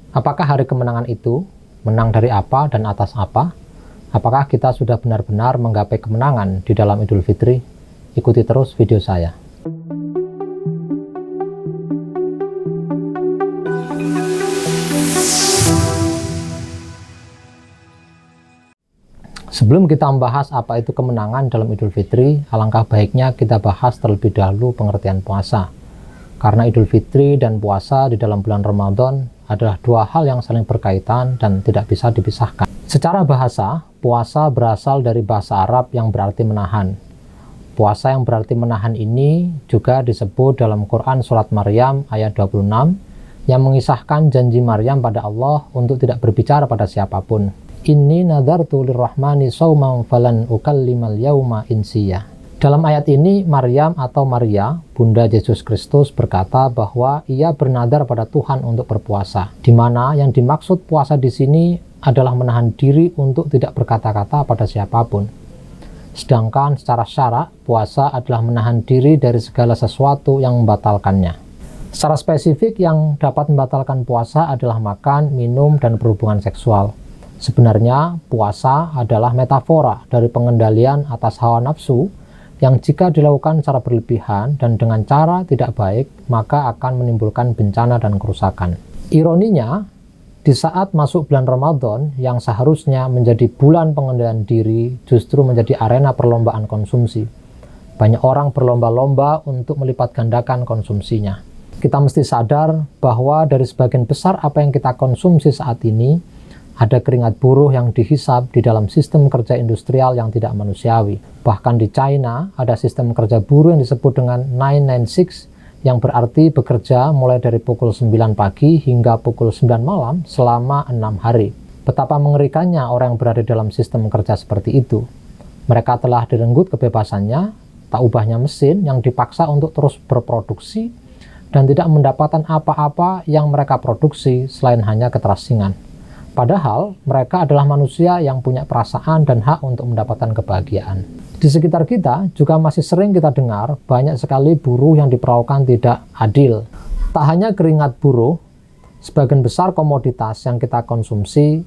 Apakah hari kemenangan itu menang dari apa dan atas apa? Apakah kita sudah benar-benar menggapai kemenangan di dalam Idul Fitri? Ikuti terus video saya. Sebelum kita membahas apa itu kemenangan dalam Idul Fitri, alangkah baiknya kita bahas terlebih dahulu pengertian puasa. Karena Idul Fitri dan puasa di dalam bulan Ramadan adalah dua hal yang saling berkaitan dan tidak bisa dipisahkan. Secara bahasa, puasa berasal dari bahasa Arab yang berarti menahan. Puasa yang berarti menahan ini juga disebut dalam Quran surat Maryam ayat 26 yang mengisahkan janji Maryam pada Allah untuk tidak berbicara pada siapapun. Inni nadartu lirrahmani shauman falan ukallimal yauma insiya. Dalam ayat ini, Maryam atau Maria, Bunda Yesus Kristus berkata bahwa ia bernadar pada Tuhan untuk berpuasa, di mana yang dimaksud puasa di sini adalah menahan diri untuk tidak berkata-kata pada siapapun. Sedangkan secara syarak, puasa adalah menahan diri dari segala sesuatu yang membatalkannya. Secara spesifik, yang dapat membatalkan puasa adalah makan, minum, dan berhubungan seksual. Sebenarnya, puasa adalah metafora dari pengendalian atas hawa nafsu yang jika dilakukan secara berlebihan dan dengan cara tidak baik, maka akan menimbulkan bencana dan kerusakan. Ironinya, di saat masuk bulan Ramadan yang seharusnya menjadi bulan pengendalian diri, justru menjadi arena perlombaan konsumsi. Banyak orang berlomba-lomba untuk melipat gandakan konsumsinya. Kita mesti sadar bahwa dari sebagian besar apa yang kita konsumsi saat ini, ada keringat buruh yang dihisap di dalam sistem kerja industrial yang tidak manusiawi. Bahkan di China, ada sistem kerja buruh yang disebut dengan 996, yang berarti bekerja mulai dari pukul 9 pagi hingga pukul 9 malam selama 6 hari. Betapa mengerikannya orang yang berada dalam sistem kerja seperti itu. Mereka telah direnggut kebebasannya, tak ubahnya mesin yang dipaksa untuk terus berproduksi, dan tidak mendapatkan apa-apa yang mereka produksi selain hanya keterasingan. Padahal mereka adalah manusia yang punya perasaan dan hak untuk mendapatkan kebahagiaan. Di sekitar kita juga masih sering kita dengar banyak sekali buruh yang diperlakukan tidak adil. Tak hanya keringat buruh, sebagian besar komoditas yang kita konsumsi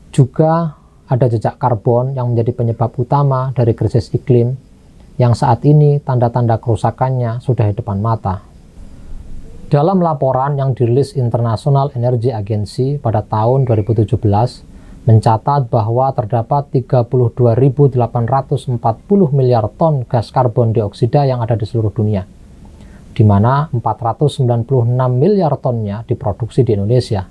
juga ada jejak karbon yang menjadi penyebab utama dari krisis iklim yang saat ini tanda-tanda kerusakannya sudah di depan mata. Dalam laporan yang dirilis International Energy Agency pada tahun 2017, mencatat bahwa terdapat 32.840 miliar ton gas karbon dioksida yang ada di seluruh dunia, di mana 496 miliar tonnya diproduksi di Indonesia.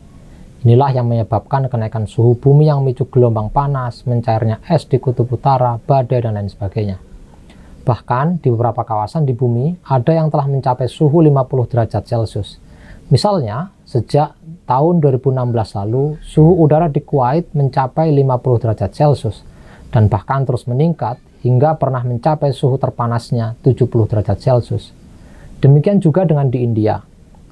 Inilah yang menyebabkan kenaikan suhu bumi yang memicu gelombang panas, mencairnya es di kutub utara, badai, dan lain sebagainya. Bahkan di beberapa kawasan di bumi ada yang telah mencapai suhu 50 derajat Celcius. Misalnya, sejak tahun 2016 lalu, suhu udara di Kuwait mencapai 50 derajat Celcius dan bahkan terus meningkat hingga pernah mencapai suhu terpanasnya 70 derajat Celcius. Demikian juga dengan di India.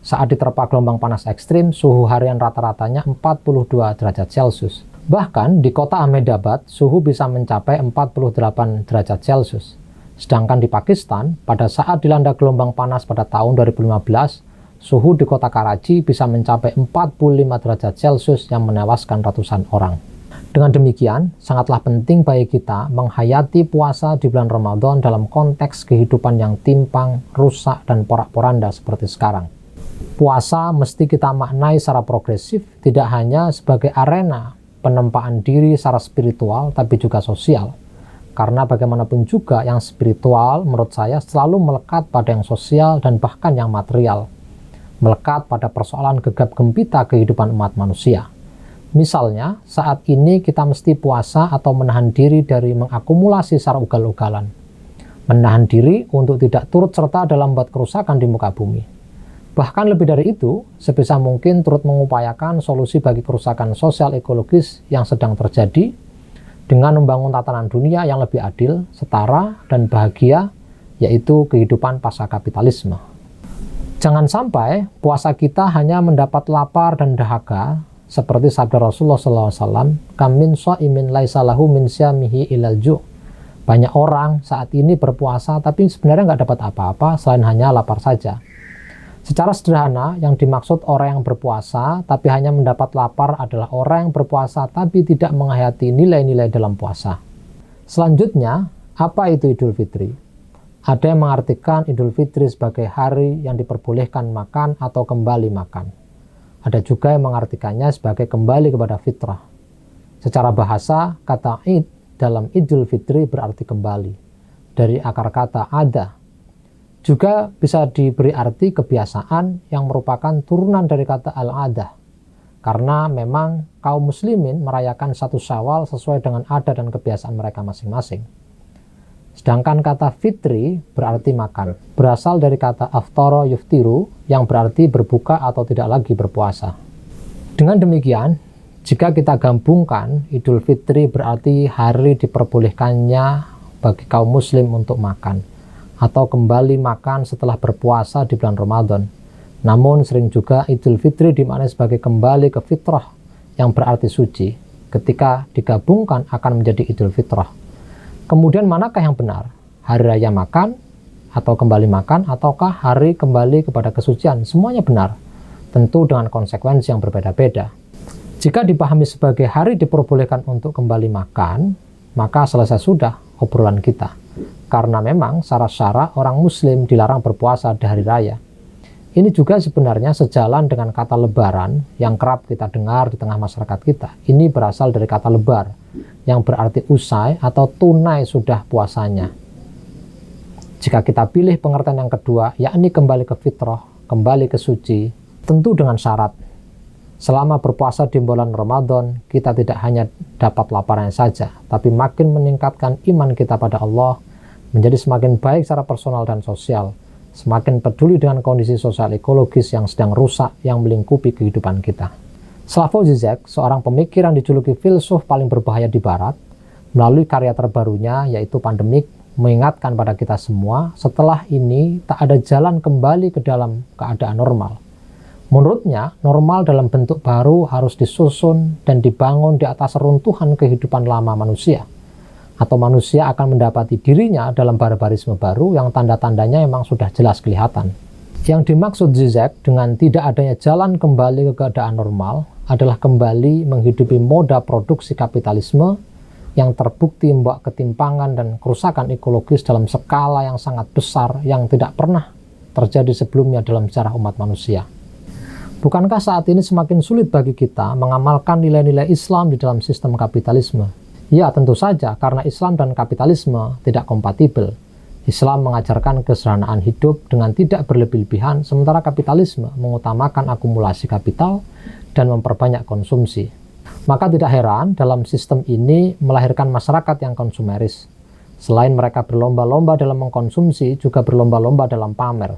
Saat diterpa gelombang panas ekstrim, suhu harian rata-ratanya 42 derajat Celcius. Bahkan di kota Ahmedabad, suhu bisa mencapai 48 derajat Celcius. Sedangkan di Pakistan, pada saat dilanda gelombang panas pada tahun 2015, suhu di kota Karachi bisa mencapai 45 derajat Celcius yang menewaskan ratusan orang. Dengan demikian, sangatlah penting bagi kita menghayati puasa di bulan Ramadan dalam konteks kehidupan yang timpang, rusak, dan porak-poranda seperti sekarang. Puasa mesti kita maknai secara progresif, tidak hanya sebagai arena penempaan diri secara spiritual, tapi juga sosial. Karena bagaimanapun juga yang spiritual menurut saya selalu melekat pada yang sosial dan bahkan yang material. Melekat pada persoalan gegap gempita kehidupan umat manusia. Misalnya, saat ini kita mesti puasa atau menahan diri dari mengakumulasi secara ugal-ugalan. Menahan diri untuk tidak turut serta dalam membuat kerusakan di muka bumi. Bahkan lebih dari itu, sebisa mungkin turut mengupayakan solusi bagi kerusakan sosial ekologis yang sedang terjadi, dengan membangun tatanan dunia yang lebih adil, setara, dan bahagia, yaitu kehidupan pasca kapitalisme. Jangan sampai puasa kita hanya mendapat lapar dan dahaga, seperti sabda Rasulullah SAW, "Kam min sha'imin laisa lahu min syamihi ilal ju'." Banyak orang saat ini berpuasa, tapi sebenarnya nggak dapat apa-apa selain hanya lapar saja. Secara sederhana, yang dimaksud orang yang berpuasa tapi hanya mendapat lapar adalah orang yang berpuasa tapi tidak menghayati nilai-nilai dalam puasa. Selanjutnya, apa itu Idul Fitri? Ada yang mengartikan Idul Fitri sebagai hari yang diperbolehkan makan atau kembali makan. Ada juga yang mengartikannya sebagai kembali kepada fitrah. Secara bahasa, kata Id dalam Idul Fitri berarti kembali, dari akar kata ada. Juga bisa diberi arti kebiasaan yang merupakan turunan dari kata al-adah. Karena memang kaum muslimin merayakan 1 Syawal sesuai dengan adat dan kebiasaan mereka masing-masing. Sedangkan kata fitri berarti makan. Berasal dari kata aftara yuftiru yang berarti berbuka atau tidak lagi berpuasa. Dengan demikian, jika kita gabungkan, Idul Fitri berarti hari diperbolehkannya bagi kaum muslim untuk makan atau kembali makan setelah berpuasa di bulan Ramadan. Namun sering juga Idul Fitri dimaknai sebagai kembali ke fitrah yang berarti suci. Ketika digabungkan akan menjadi Idul Fitrah. Kemudian manakah yang benar? Hari raya makan atau kembali makan ataukah hari kembali kepada kesucian? Semuanya benar. Tentu dengan konsekuensi yang berbeda-beda. Jika dipahami sebagai hari diperbolehkan untuk kembali makan, maka selesai sudah obrolan kita. Karena memang syarat-syarat orang muslim dilarang berpuasa di hari raya. Ini juga sebenarnya sejalan dengan kata lebaran yang kerap kita dengar di tengah masyarakat kita. Ini berasal dari kata lebar, yang berarti usai atau tunai sudah puasanya. Jika kita pilih pengertian yang kedua, yakni kembali ke fitrah, kembali ke suci, tentu dengan syarat. Selama berpuasa di bulan Ramadan, kita tidak hanya dapat laparnya saja, tapi makin meningkatkan iman kita pada Allah, menjadi semakin baik secara personal dan sosial, semakin peduli dengan kondisi sosial ekologis yang sedang rusak yang melingkupi kehidupan kita. Slavoj Žižek, seorang pemikir yang dijuluki filsuf paling berbahaya di barat, melalui karya terbarunya yaitu Pandemik, mengingatkan pada kita semua, setelah ini tak ada jalan kembali ke dalam keadaan normal. Menurutnya, normal dalam bentuk baru harus disusun dan dibangun di atas runtuhan kehidupan lama manusia. Atau manusia akan mendapati dirinya dalam barbarisme baru yang tanda-tandanya memang sudah jelas kelihatan. Yang dimaksud Žižek dengan tidak adanya jalan kembali ke keadaan normal adalah kembali menghidupi moda produksi kapitalisme yang terbukti membawa ketimpangan dan kerusakan ekologis dalam skala yang sangat besar yang tidak pernah terjadi sebelumnya dalam sejarah umat manusia. Bukankah saat ini semakin sulit bagi kita mengamalkan nilai-nilai Islam di dalam sistem kapitalisme? Ya, tentu saja, karena Islam dan kapitalisme tidak kompatibel. Islam mengajarkan kesederhanaan hidup dengan tidak berlebih-lebihan, sementara kapitalisme mengutamakan akumulasi kapital dan memperbanyak konsumsi. Maka tidak heran dalam sistem ini melahirkan masyarakat yang konsumeris. Selain mereka berlomba-lomba dalam mengkonsumsi, juga berlomba-lomba dalam pamer.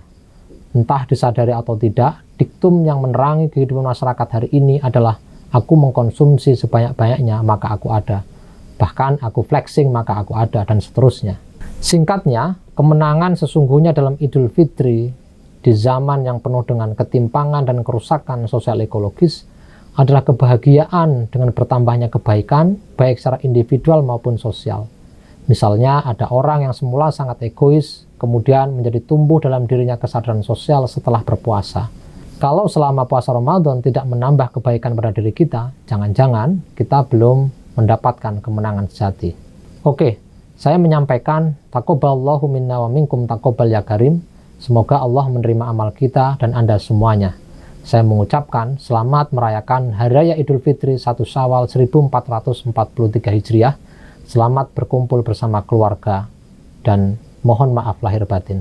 Entah disadari atau tidak, diktum yang menerangi kehidupan masyarakat hari ini adalah aku mengkonsumsi sebanyak-banyaknya, maka aku ada. Bahkan aku flexing maka aku ada, dan seterusnya. Singkatnya, kemenangan sesungguhnya dalam Idul Fitri di zaman yang penuh dengan ketimpangan dan kerusakan sosial ekologis adalah kebahagiaan dengan bertambahnya kebaikan, baik secara individual maupun sosial. Misalnya ada orang yang semula sangat egois, kemudian menjadi tumbuh dalam dirinya kesadaran sosial setelah berpuasa. Kalau selama puasa Ramadan tidak menambah kebaikan pada diri kita, jangan-jangan kita belum mendapatkan kemenangan sejati. Oke, saya menyampaikan taqabbalallahu minna wa minkum taqabbal ya karim. Semoga Allah menerima amal kita dan Anda semuanya. Saya mengucapkan selamat merayakan Hari Raya Idul Fitri 1 Syawal 1443 Hijriah. Selamat berkumpul bersama keluarga dan mohon maaf lahir batin.